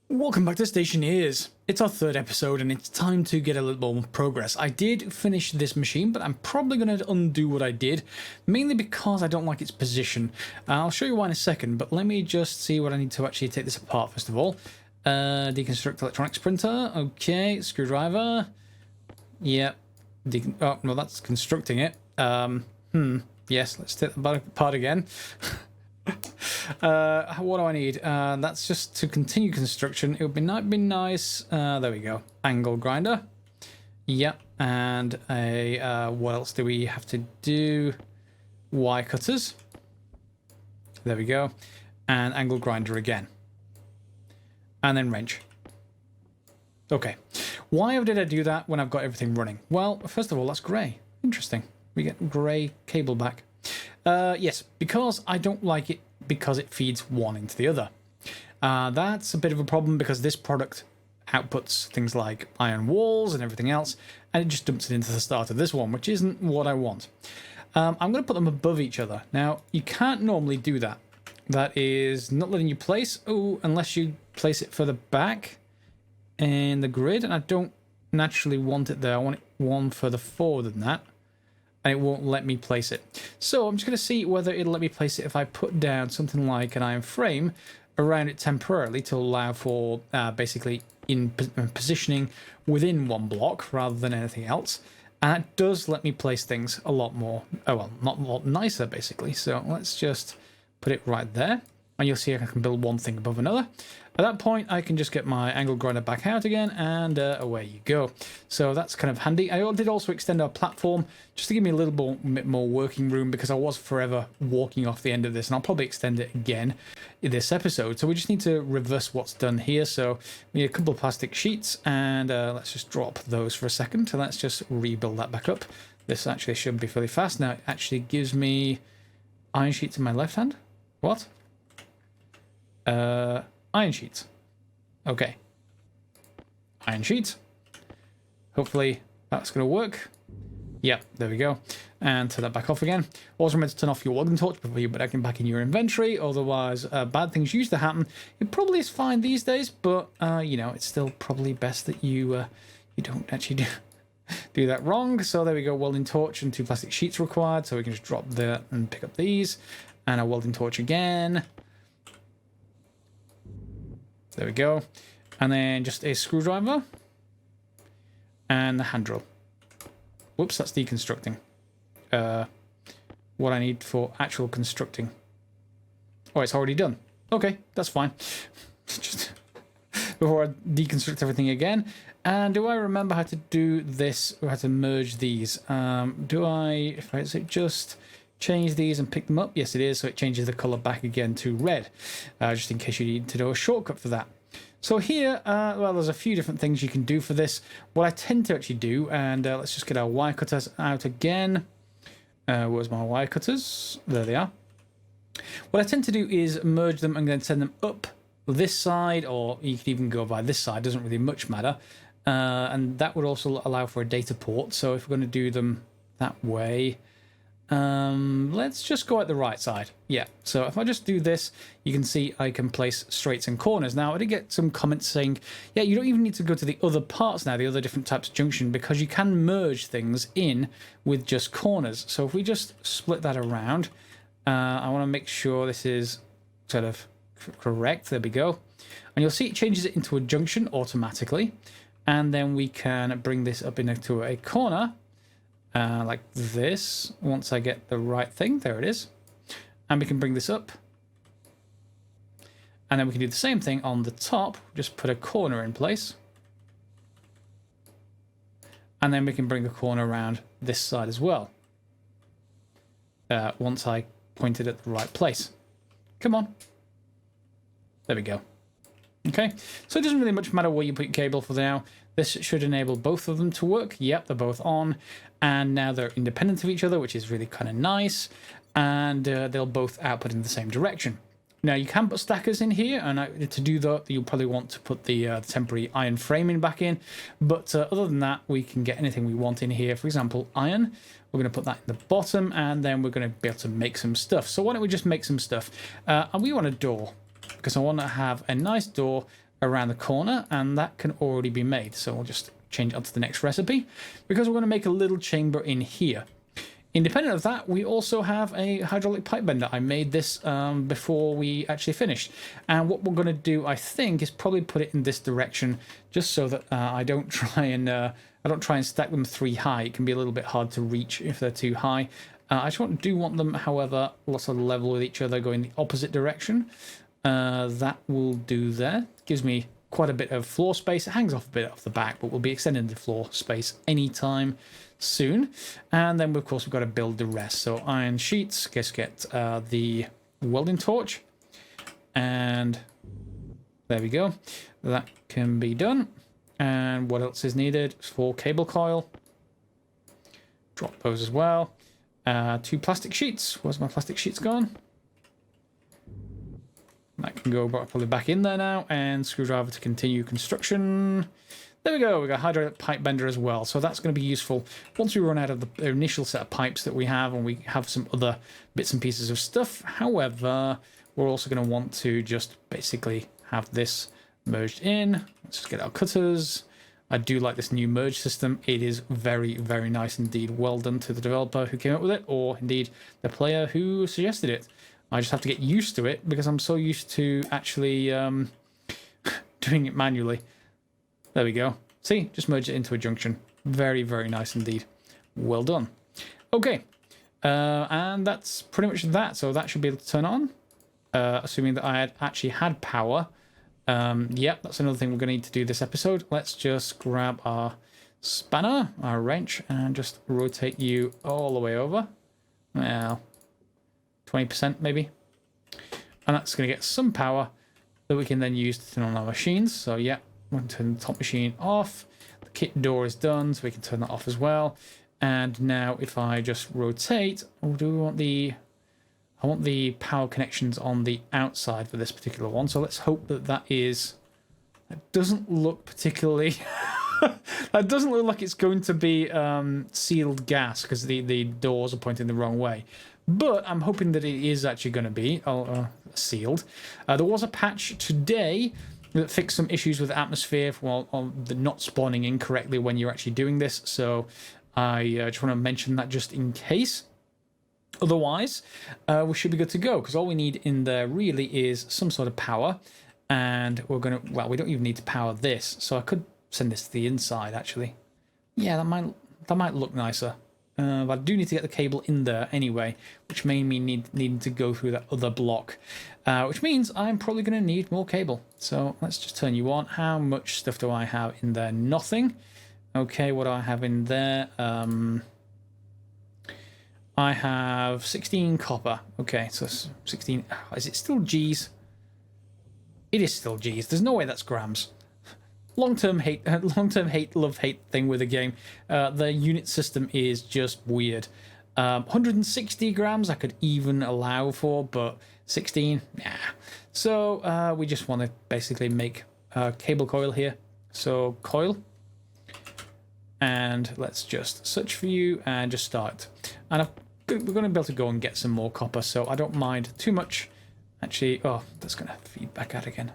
Welcome back to Stationeers. It's our third episode and it's time to get a little more progress. I did finish this machine, but I'm probably going to undo what I did, mainly because I don't like its position. I'll show you why in a second, but let me just see what I need to actually take this apart first of all. Deconstruct electronics printer. Okay, screwdriver. Yep. Oh, no, that's constructing it. Yes, let's take the apart again. What do I need? That's just to continue construction. It would be nice. There we go. Angle grinder. Yep. And what else do we have to do? Wire cutters. There we go. And angle grinder again. And then wrench. Okay. Why did I do that when I've got everything running? Well, first of all, that's grey. Interesting. We get grey cable back. Yes, because I don't like it because it feeds one into the other. That's a bit of a problem because this product outputs things like iron walls and everything else, and it just dumps it into the start of this one, which isn't what I want. I'm going to put them above each other. Now, you can't normally do that. That is not letting you place, unless you place it further back in the grid, and I don't naturally want it there. I want it one further forward than that. And it won't let me place it. So I'm just going to see whether it'll let me place it if I put down something like an iron frame around it temporarily to allow for basically in positioning within one block rather than anything else. And it does let me place things a lot more, not a lot nicer basically. So let's just put it right there. And you'll see I can build one thing above another. At that point, I can just get my angle grinder back out again, and away you go. So that's kind of handy. I did also extend our platform just to give me a little bit more working room because I was forever walking off the end of this, and I'll probably extend it again in this episode. So we just need to reverse what's done here. So we need a couple of plastic sheets, and let's just drop those for a second. So let's just rebuild that back up. This actually should be fairly fast. Now it actually gives me iron sheets in my left hand. What? Iron sheets. Okay. Iron sheets. Hopefully that's going to work. Yep, there we go. And turn that back off again. Also remember to turn off your welding torch before you put it back in your inventory. Otherwise, bad things used to happen. It probably is fine these days, but, you know, it's still probably best that you don't actually do that wrong. So there we go. Welding torch and 2 plastic sheets required. So we can just drop that and pick up these. And a welding torch again. There we go. And then just a screwdriver. And the hand drill. Whoops, that's deconstructing. What I need for actual constructing. Oh, it's already done. Okay, that's fine. Just before I deconstruct everything again. And do I remember how to do this, or how to merge these? If I just change these and pick them up? Yes, it is. So it changes the color back again to red, just in case you need to do a shortcut for that. So here, well, there's a few different things you can do for this. What I tend to actually do, and let's just get our wire cutters out again. Where's my wire cutters? There they are. What I tend to do is merge them and then send them up this side, or you could even go by this side, doesn't really much matter. And that would also allow for a data port. So if we're going to do them that way, let's just go at the right side. Yeah, so if I just do this, you can see I can place straights and corners. Now, I did get some comments saying, yeah, you don't even need to go to the other parts now, the other different types of junction, because you can merge things in with just corners. So if we just split that around, I want to make sure this is sort of correct. There we go. And you'll see it changes it into a junction automatically. And then we can bring this up into a corner. Like this, once I get the right thing. There it is. And we can bring this up. And then we can do the same thing on the top. Just put a corner in place. And then we can bring a corner around this side as well. Once I point it at the right place. Come on. There we go. Okay, so it doesn't really much matter where you put your cable for now. This should enable both of them to work. Yep, they're both on. And now they're independent of each other, which is really kind of nice. And they'll both output in the same direction. Now, you can put stackers in here, and to do that, you'll probably want to put the temporary iron framing back in. But other than that, we can get anything we want in here. For example, iron. We're going to put that in the bottom, and then we're going to be able to make some stuff. So why don't we just make some stuff? And we want a door, because I want to have a nice door around the corner, and that can already be made. So we'll just change it onto the next recipe because we're going to make a little chamber in here. Independent of that, we also have a hydraulic pipe bender. I made this before we actually finished. And what we're going to do, I think, is probably put it in this direction, just so that I don't try and stack them 3 high. It can be a little bit hard to reach if they're too high. I just do want them, however, lots of level with each other, going the opposite direction. That will do there. Gives me quite a bit of floor space. It hangs off a bit off the back, but we'll be extending the floor space anytime soon. And then, of course, we've got to build the rest. So iron sheets, get the welding torch. And there we go. That can be done. And what else is needed for cable coil? Drop those as well. 2 plastic sheets. Where's my plastic sheets gone? That can go probably back in there now. And screwdriver to continue construction. There we go. We got hydraulic pipe bender as well. So that's going to be useful once we run out of the initial set of pipes that we have, and we have some other bits and pieces of stuff. However, we're also going to want to just basically have this merged in. Let's just get our cutters. I do like this new merge system. It is very, very nice indeed. Well done to the developer who came up with it, or indeed the player who suggested it. I just have to get used to it because I'm so used to actually doing it manually. There we go. See, just merge it into a junction. Very, very nice indeed. Well done. Okay, and that's pretty much that. So that should be able to turn on, assuming that I had actually had power. Yep, that's another thing we're going to need to do this episode. Let's just grab our spanner, our wrench, and just rotate you all the way over. Well, 20% maybe. And that's going to get some power that we can then use to turn on our machines. So yeah, we're going to turn the top machine off. The kit door is done, so we can turn that off as well. And now if I just rotate, oh, do we want the... I want the power connections on the outside for this particular one. So let's hope that that is... That doesn't look particularly... That doesn't look like it's going to be sealed gas because the doors are pointing the wrong way. But I'm hoping that it is actually going to be sealed. There was a patch today that fixed some issues with the atmosphere while the not spawning incorrectly when you're actually doing this. So I just want to mention that just in case. Otherwise, we should be good to go because all we need in there really is some sort of power. And we're going to... Well, we don't even need to power this. So I could send this to the inside, actually. Yeah, that might look nicer. But I do need to get the cable in there anyway, which may mean needing to go through that other block, which means I'm probably going to need more cable. So let's just turn you on. How much stuff do I have in there? Nothing. Okay, what do I have in there? I have 16 copper. Okay, so 16. Is it still G's? It is still G's. There's no way that's grams. Long-term hate, love-hate thing with the game. The unit system is just weird. 160 grams I could even allow for, but 16, nah. So we just want to basically make cable coil here. So coil, and let's just search for you and just start. And we're going to be able to go and get some more copper, so I don't mind too much. Actually, oh, that's going to feed back out again.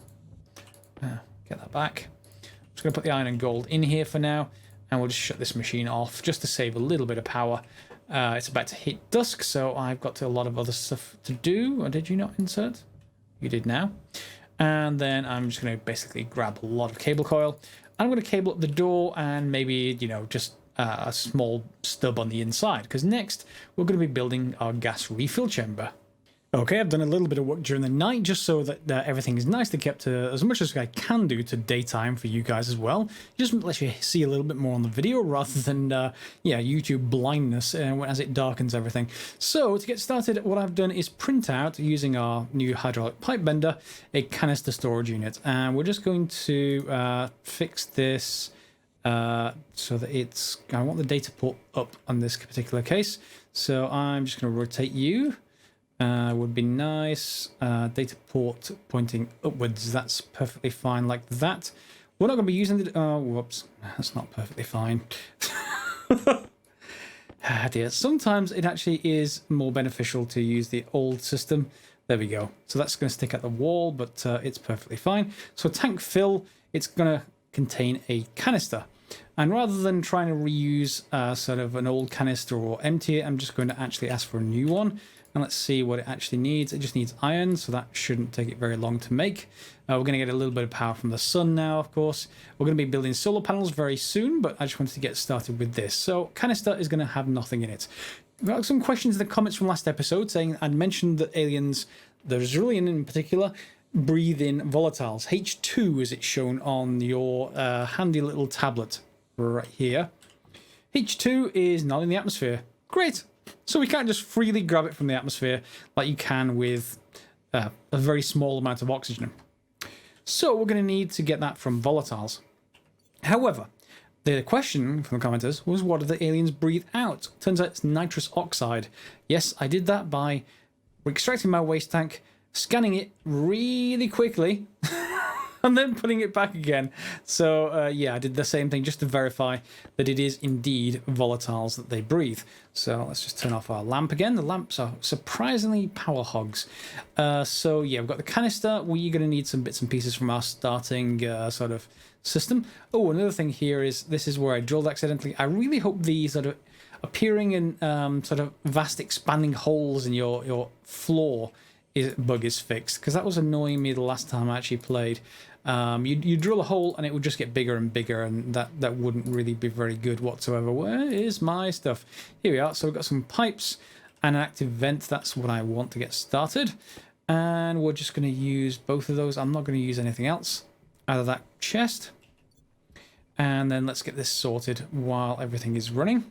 Get that back. I'm just going to put the iron and gold in here for now, and we'll just shut this machine off just to save a little bit of power. It's about to hit dusk, so I've got a lot of other stuff to do. Or did you not insert? You did now. And then I'm just going to basically grab a lot of cable coil. I'm going to cable up the door and maybe, you know, just a small stub on the inside, because next we're going to be building our gas refill chamber. Okay, I've done a little bit of work during the night just so that everything is nicely kept as much as I can do to daytime for you guys as well. Just let you see a little bit more on the video rather than, yeah, YouTube blindness as it darkens everything. So to get started, what I've done is print out, using our new hydraulic pipe bender, a canister storage unit. And we're just going to fix this so that it's... I want the data port up on this particular case. So I'm just going to rotate you. Would be nice. Data port pointing upwards. That's perfectly fine like that. We're not going to be using the... Oh, whoops. That's not perfectly fine. Ah, dear. Sometimes it actually is more beneficial to use the old system There we go. So that's going to stick at the wall, but it's perfectly fine. So tank fill, it's going to contain a canister. And rather than trying to reuse sort of an old canister or empty it, I'm just going to actually ask for a new one. And let's see what it actually needs. It just needs iron, so that shouldn't take it very long to make. We're going to get a little bit of power from the sun now, of course. We're going to be building solar panels very soon, but I just wanted to get started with this. So canister is going to have nothing in it. We've got some questions in the comments from last episode saying I'd mentioned that aliens, the Resilient in particular, breathe in volatiles. H2 as it's shown on your handy little tablet right here. H2 is not in the atmosphere. Great. So we can't just freely grab it from the atmosphere like you can with a very small amount of oxygen. So we're going to need to get that from volatiles. However, the question from the commenters was, what do the aliens breathe out? Turns out it's nitrous oxide. Yes, I did that by extracting my waste tank, scanning it really quickly, and then putting it back again. So yeah, I did the same thing just to verify that it is indeed volatiles that they breathe. So let's just turn off our lamp again. The lamps are surprisingly power hogs. So yeah, we've got the canister. We're going to need some bits and pieces from our starting sort of system. Oh, another thing here is, this is where I drilled accidentally. I really hope the sort of appearing in sort of vast expanding holes in your floor bug is fixed, because that was annoying me the last time I actually played. You drill a hole and it would just get bigger and bigger, and that wouldn't really be very good whatsoever. Where is my stuff? Here we are. So we've got some pipes and an active vent. That's what I want to get started, and we're just going to use both of those. I'm not going to use anything else out of that chest. And then let's get this sorted while everything is running.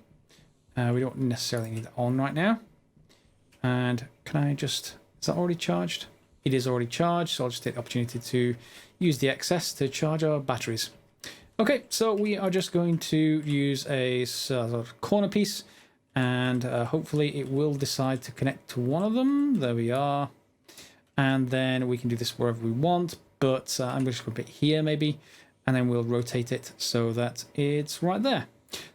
We don't necessarily need it on right now. And can I just... Is that already charged? It is already charged, so I'll just take the opportunity to use the excess to charge our batteries. Okay, so we are just going to use a sort of corner piece, and hopefully it will decide to connect to one of them. There we are. And then we can do this wherever we want, but I'm just going to put it here maybe, and then we'll rotate it so that it's right there.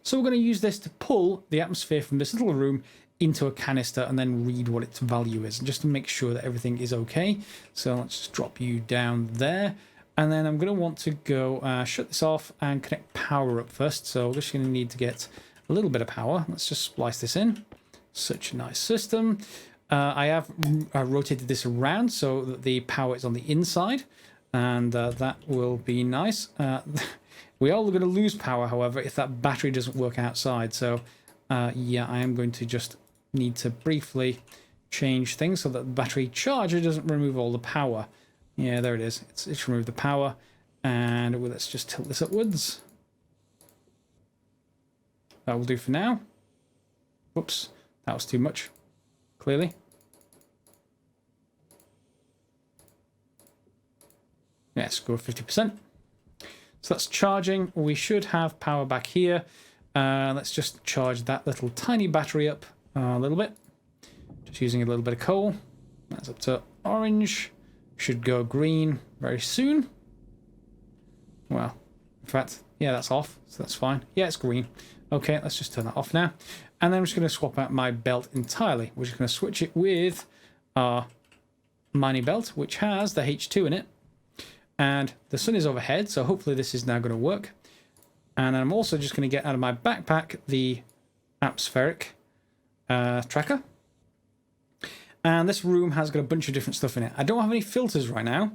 So we're going to use this to pull the atmosphere from this little room into a canister and then read what its value is, just to make sure that everything is okay. So let's just drop you down there, and then I'm going to want to go shut this off and connect power up first. So we're just going to need to get a little bit of power. Let's just splice this in. Such a nice system. I have rotated this around so that the power is on the inside, and that will be nice. We are going to lose power, however, if that battery doesn't work outside. So yeah, I am going to just need to briefly change things so that the battery charger doesn't remove all the power. Yeah, there it is. It's removed the power, and let's just tilt this upwards. That will do for now. Whoops, that was too much, clearly. Yeah, let's go 50%. So that's charging. We should have power back here. Let's just charge that little tiny battery up a little bit. Just using a little bit of coal. That's up to orange. Should go green very soon. Well, in fact, yeah, that's off, so that's fine. Yeah, it's green. Okay, let's just turn that off now. And then I'm just going to swap out my belt entirely. We're just going to switch it with our mining belt, which has the H2 in it. And the sun is overhead, so hopefully this is now going to work. And I'm also just going to get out of my backpack the atmospheric tracker. And this room has got a bunch of different stuff in it. I don't have any filters right now,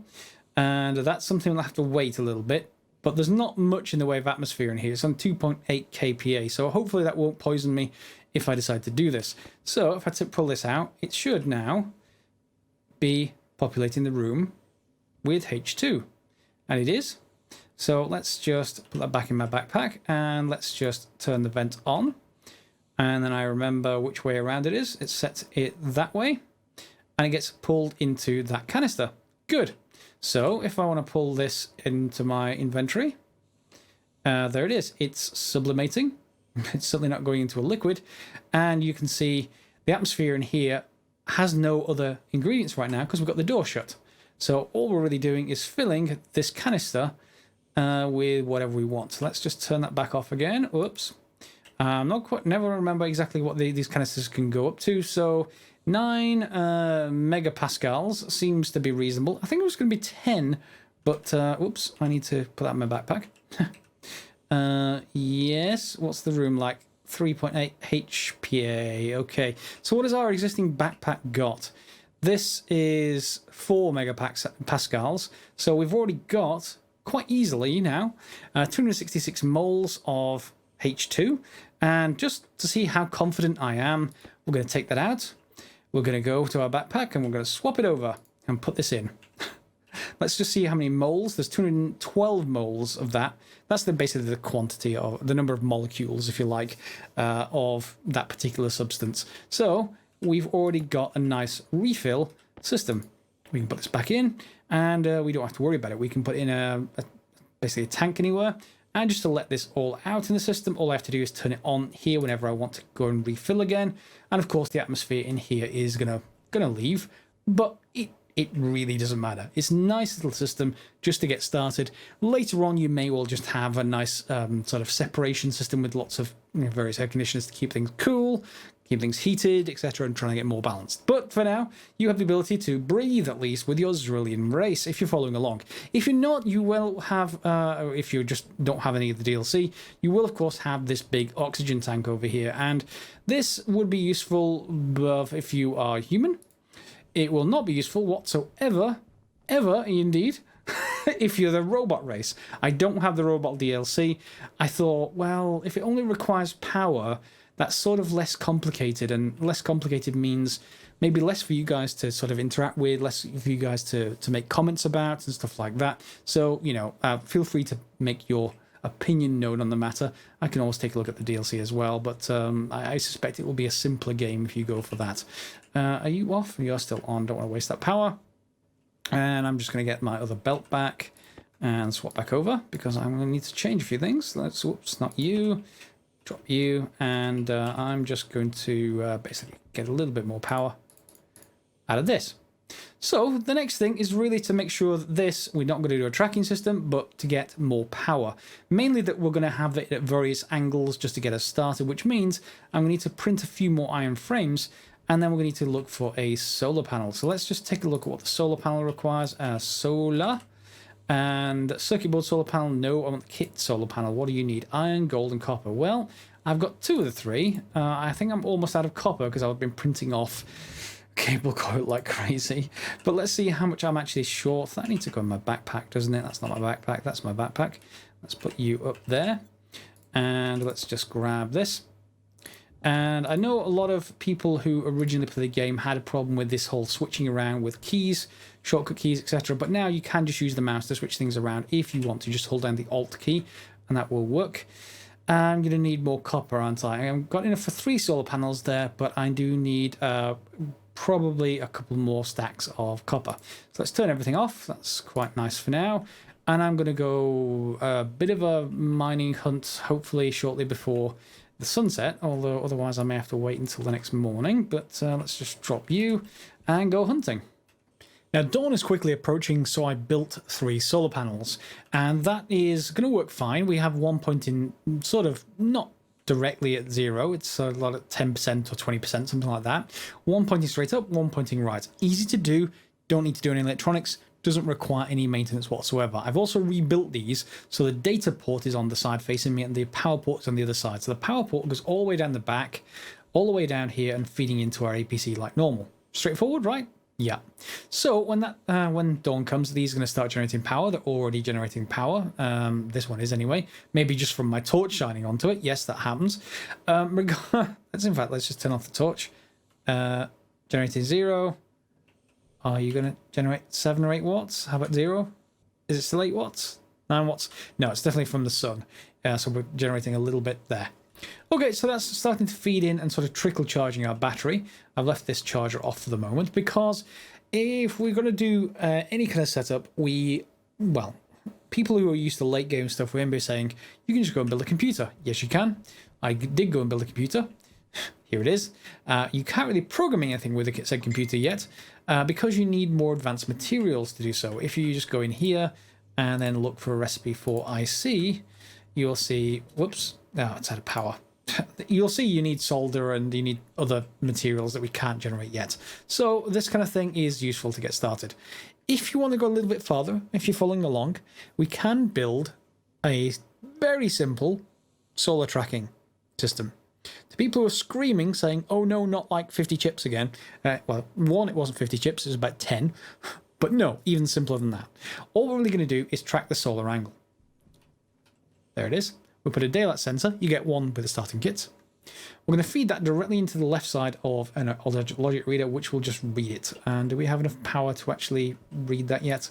and that's something I'll have to wait a little bit. But there's not much in the way of atmosphere in here. It's on 2.8 kPa, so hopefully that won't poison me if I decide to do this. So if I pull this out, it should now be populating the room with H2. And it is. So let's just put that back in my backpack, and let's just turn the vent on. And then I remember which way around it is. It sets it that way, and it gets pulled into that canister. Good. So if I want to pull this into my inventory, there it is. It's sublimating. It's certainly not going into a liquid. And you can see the atmosphere in here has no other ingredients right now because we've got the door shut. So all we're really doing is filling this canister with whatever we want. So let's just turn that back off again. Oops. Never remember exactly what these canisters can go up to. So 9 megapascals seems to be reasonable. I think it was going to be 10, but oops, I need to put that in my backpack. Yes, what's the room like? 3.8 HPA. Okay, so what has our existing backpack got? This is 4 megapascals, so we've already got quite easily now 266 moles of H2. And just to see how confident I am, we're going to take that out. We're going to go to our backpack and we're going to swap it over and put this in. Let's just see how many moles. There's 212 moles of that. That's basically the quantity, of the number of molecules, if you like, of that particular substance. So we've already got a nice refill system. We can put this back in, and we don't have to worry about it. We can put in basically a tank anywhere. And just to let this all out in the system, all I have to do is turn it on here whenever I want to go and refill again. And of course, the atmosphere in here is gonna leave, but it really doesn't matter. It's a nice little system just to get started. Later on, you may well just have a nice sort of separation system with lots of various air conditioners to keep things cool, keep things heated, etc., and try to get more balanced. But for now, you have the ability to breathe, at least, with your Cerulean race, if you're following along. If you're not, you will have, if you just don't have any of the DLC, you will, of course, have this big oxygen tank over here. And this would be useful if you are human. It will not be useful whatsoever, ever, indeed, if you're the robot race. I don't have the robot DLC. I thought, well, if it only requires power, that's sort of less complicated, and less complicated means maybe less for you guys to sort of interact with, less for you guys to make comments about and stuff like that. So, feel free to make your opinion known on the matter. I can always take a look at the DLC as well, but I suspect it will be a simpler game if you go for that. Are you off? You're still on. Don't want to waste that power. And I'm just going to get my other belt back and swap back over because I'm going to need to change a few things. Let's, whoops, not you. Drop you. And I'm just going to basically get a little bit more power out of this. So the next thing is really to make sure that this, we're not going to do a tracking system, but to get more power. Mainly that we're going to have it at various angles just to get us started, which means I'm going to need to print a few more iron frames, and then we're going to need to look for a solar panel. So let's just take a look at what the solar panel requires. Solar and circuit board solar panel. No, I want the kit solar panel. What do you need? Iron, gold, and copper. Well, I've got 2 of the 3. I think I'm almost out of copper because I've been printing off cable coil like crazy. But let's see how much I'm actually short. That needs to go in my backpack, doesn't it? That's not my backpack. That's my backpack. Let's put you up there. And let's just grab this. And I know a lot of people who originally played the game had a problem with this whole switching around with keys, shortcut keys, etc. But now you can just use the mouse to switch things around if you want to. Just hold down the Alt key and that will work. I'm going to need more copper, aren't I? I've got enough for 3 solar panels there, but I do need probably a couple more stacks of copper. So let's turn everything off. That's quite nice for now. And I'm going to go a bit of a mining hunt, hopefully shortly before the sunset, although otherwise I may have to wait until the next morning. But let's just drop you and go hunting. Now dawn is quickly approaching, so I built 3 solar panels, and that is going to work fine. We have one pointing sort of not directly at 0, it's a lot at 10% or 20%, something like that. One pointing straight up, one pointing right. Easy to do, don't need to do any electronics, doesn't require any maintenance whatsoever. I've also rebuilt these so the data port is on the side facing me and the power port is on the other side. So the power port goes all the way down the back, all the way down here and feeding into our APC like normal. Straightforward, right? Yeah. So when dawn comes, these are going to start generating power. They're already generating power. This one is anyway. Maybe just from my torch shining onto it. Yes, that happens. Let's just turn off the torch. Generating 0. Are you going to generate 7 or 8 watts? How about 0? Is it still 8 watts? 9 watts? No, it's definitely from the sun. So we're generating a little bit there. Okay, so that's starting to feed in and sort of trickle charging our battery. I've left this charger off for the moment because if we're going to do any kind of setup, people who are used to late game stuff, we're going to be saying, you can just go and build a computer. Yes, you can. I did go and build a computer. Here it is. You can't really program anything with a said computer yet because you need more advanced materials to do so. If you just go in here and then look for a recipe for IC, you'll see, whoops, it's out of power. you'll see you need solder and you need other materials that we can't generate yet. So this kind of thing is useful to get started. If you want to go a little bit farther, if you're following along, we can build a very simple solar tracking system. The people who are screaming, saying, oh no, not like 50 chips again. Well, one, it wasn't 50 chips, it was about 10. But no, even simpler than that. All we're really going to do is track the solar angle. There it is. We put a daylight sensor. You get one with the starting kits. We're going to feed that directly into the left side of a logic reader, which will just read it. And do we have enough power to actually read that yet?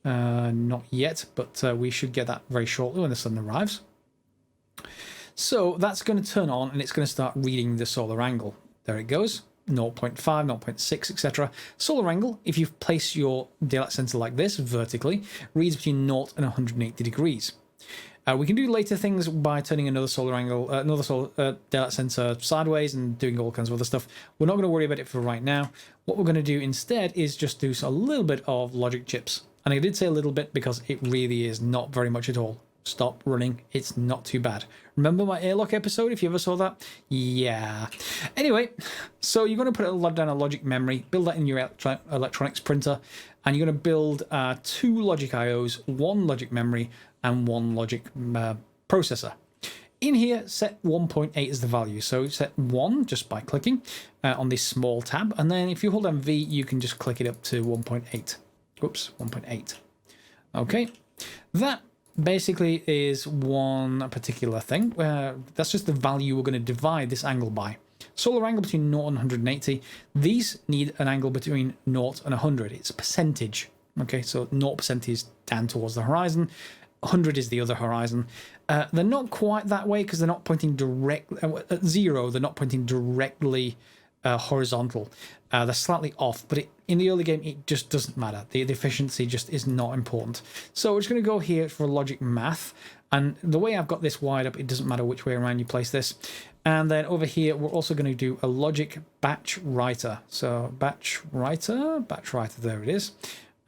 Not yet, but we should get that very shortly when the sun arrives. So that's going to turn on and it's going to start reading the solar angle. There it goes. 0.5, 0.6, etc. Solar angle, if you place your daylight sensor like this vertically, reads between 0 and 180 degrees. We can do later things by turning another solar angle, daylight sensor sideways and doing all kinds of other stuff. We're not going to worry about it for right now. What we're going to do instead is just do a little bit of logic chips. And I did say a little bit because it really is not very much at all. Stop running. It's not too bad. Remember my airlock episode, if you ever saw that? Yeah. Anyway, so you're going to put down a logic memory, build that in your electronics printer, and you're going to build 2 logic IOs, 1 logic memory, and 1 logic processor. In here, set 1.8 as the value. So set 1 just by clicking on this small tab. And then if you hold down V, you can just click it up to 1.8. Oops, 1.8. Okay. That basically is one particular thing. That's just the value we're going to divide this angle by. Solar angle between 0 and 180. These need an angle between 0 and 100. It's a percentage. Okay, so 0% is down towards the horizon. 100 is the other horizon. They're not quite that way because they're not pointing directly at 0. They're not pointing directly horizontal. They're slightly off, but in the early game it just doesn't matter. The efficiency just is not important. So we're just going to go here for logic math, and the way I've got this wired up, it doesn't matter which way around you place this. And then over here we're also going to do a logic batch writer. So batch writer, there it is.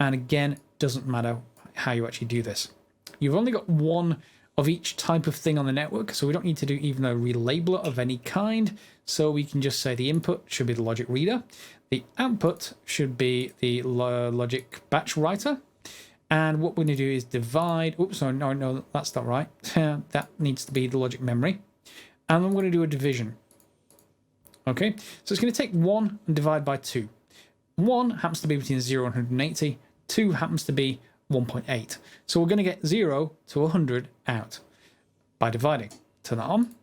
And again, doesn't matter how you actually do this. You've only got one of each type of thing on the network, so we don't need to do even a relabeler of any kind. So we can just say the input should be the logic reader, the output should be the logic batch writer, and what we're going to do is divide. Oops, no, that's not right. That needs to be the logic memory, and I'm going to do a division. Okay, so it's going to take 1 and divide by 2. 1 happens to be between 0 and 180. 2 happens to be 1.8. So we're going to get 0 to 100 out by dividing. Turn that on.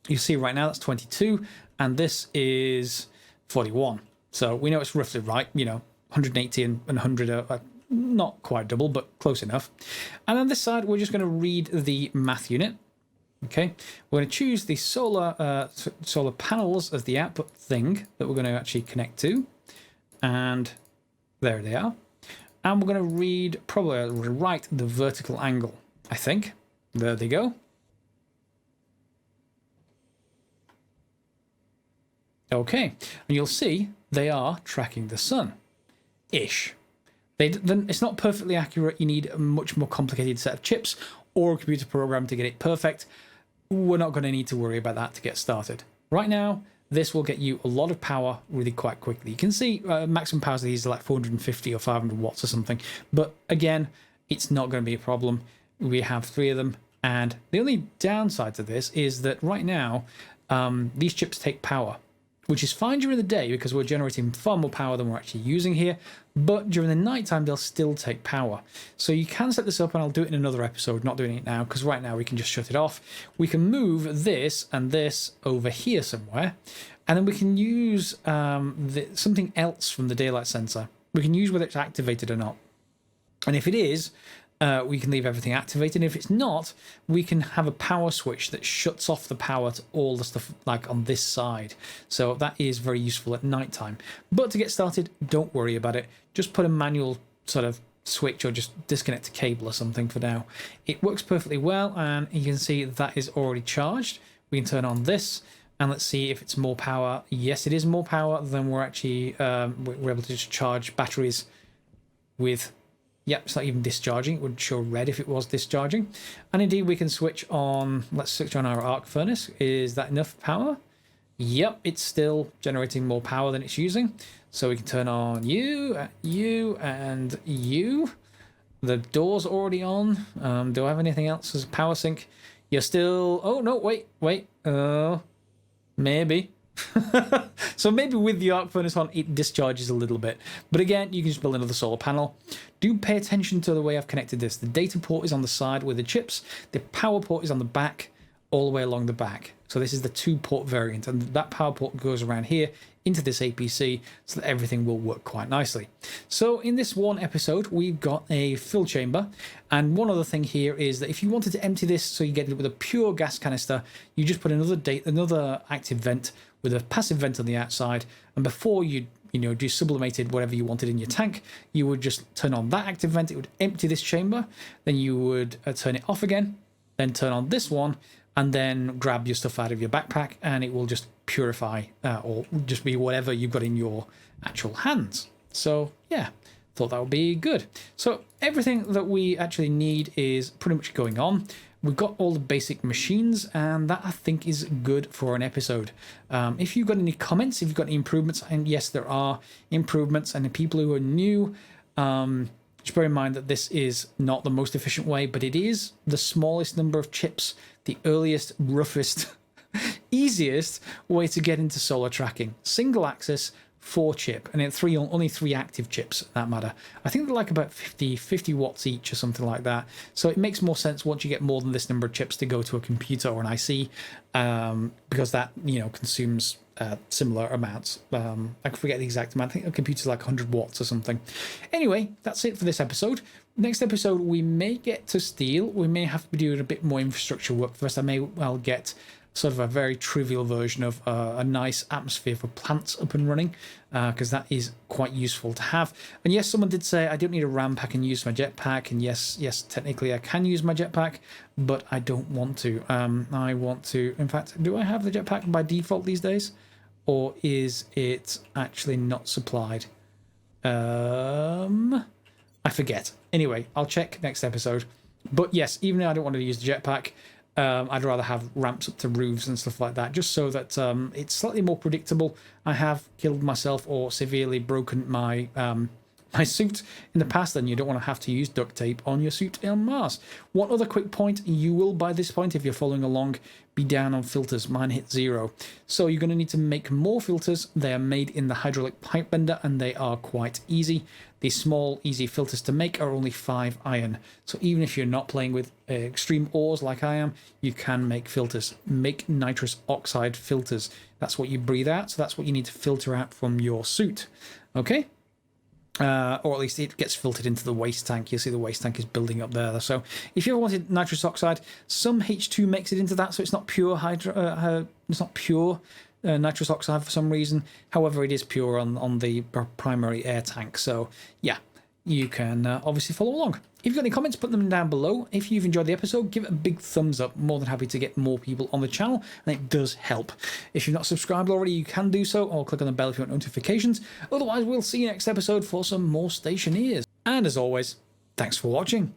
You see right now that's 22, and this is 41. So we know it's roughly right. 180 and 100 are not quite double, but close enough. And on this side, we're just going to read the math unit. Okay, we're going to choose the solar panels as the output thing that we're going to actually connect to, and there they are. And we're going to write the vertical angle, I think. There they go. Okay, and you'll see they are tracking the sun. Ish. It's not perfectly accurate. You need a much more complicated set of chips or a computer program to get it perfect. We're not going to need to worry about that to get started. Right now, this will get you a lot of power really quite quickly. You can see maximum powers of these are like 450 or 500 watts or something. But again, it's not going to be a problem. We have 3 of them. And the only downside to this is that right now, these chips take power, which is fine during the day because we're generating far more power than we're actually using here. But during the nighttime, they'll still take power. So you can set this up, and I'll do it in another episode, not doing it now, because right now we can just shut it off. We can move this and this over here somewhere, and then we can use something else from the daylight sensor. We can use whether it's activated or not. And if it is, we can leave everything activated. If it's not, we can have a power switch that shuts off the power to all the stuff like on this side. So that is very useful at nighttime. But to get started, don't worry about it. Just put a manual sort of switch or just disconnect a cable or something for now. It works perfectly well, and you can see that is already charged. We can turn on this, and let's see if it's more power. Yes, it is more power than we're actually we're able to just charge batteries with. Yep, it's not even discharging. It would show red if it was discharging. And indeed, we can switch on, let's switch on our arc furnace. Is that enough power? Yep, it's still generating more power than it's using. So we can turn on you, and you. The door's already on. Do I have anything else as a power sink? You're still... Oh, no, wait. Maybe. So maybe with the arc furnace on, it discharges a little bit. But again, you can just build another solar panel. Do pay attention to the way I've connected this. The data port is on the side with the chips. The power port is on the back, all the way along the back. So this is the 2-port variant, and that power port goes around here into this APC so that everything will work quite nicely. So in this one episode, we've got a fill chamber, and one other thing here is that if you wanted to empty this so you get it with a pure gas canister, you just put another active vent with a passive vent on the outside, and before you do sublimated whatever you wanted in your tank, you would just turn on that active vent. It would empty this chamber, then you would turn it off again, then turn on this one, and then grab your stuff out of your backpack, and it will just purify or just be whatever you've got in your actual hands. So yeah, thought that would be good. So everything that we actually need is pretty much going on. We've got all the basic machines, and that I think is good for an episode. If you've got any comments, if you've got any improvements, and yes, there are improvements, and the people who are new, just bear in mind that this is not the most efficient way, but it is the smallest number of chips, the earliest, roughest, easiest way to get into solar tracking. Single axis, 4-chip, and then only 3 active chips, that matter. I think they're like about 50 watts each or something like that. So it makes more sense once you get more than this number of chips to go to a computer or an IC, because that consumes similar amounts. I forget the exact amount. I think a computer's like 100 watts or something. Anyway, that's it for this episode. Next episode, we may get to steel. We may have to be doing a bit more infrastructure work first. I may well get sort of a very trivial version of a nice atmosphere for plants up and running, because that is quite useful to have. And yes, someone did say I don't need a ramp, I can use my jetpack, and yes, technically I can use my jetpack, but I don't want to. I want to, in fact, do I have the jetpack by default these days, or is it actually not supplied? I forget. Anyway, I'll check next episode. But yes, even though I don't want to use the jetpack, I'd rather have ramps up to roofs and stuff like that, just so that it's slightly more predictable. I have killed myself or severely broken my my suit in the past, and you don't want to have to use duct tape on your suit on Mars. One other quick point, you will by this point, if you're following along, be down on filters. Mine hit 0. So you're going to need to make more filters. They are made in the hydraulic pipe bender, and they are quite easy. These small, easy filters to make are only 5 iron. So even if you're not playing with extreme ores like I am, you can make filters. Make nitrous oxide filters. That's what you breathe out, so that's what you need to filter out from your suit. Okay? Or at least it gets filtered into the waste tank. You'll see the waste tank is building up there. So if you ever wanted nitrous oxide, some H2 makes it into that, so it's not pure nitrous oxide for some reason. However, it is pure on the primary air tank. So yeah, you can obviously follow along. If you've got any comments, put them down below. If you've enjoyed the episode, give it a big thumbs up. More than happy to get more people on the channel, and it does help. If you've not subscribed already, you can do so, or click on the bell if you want notifications. Otherwise, we'll see you next episode for some more Stationeers. And as always, thanks for watching.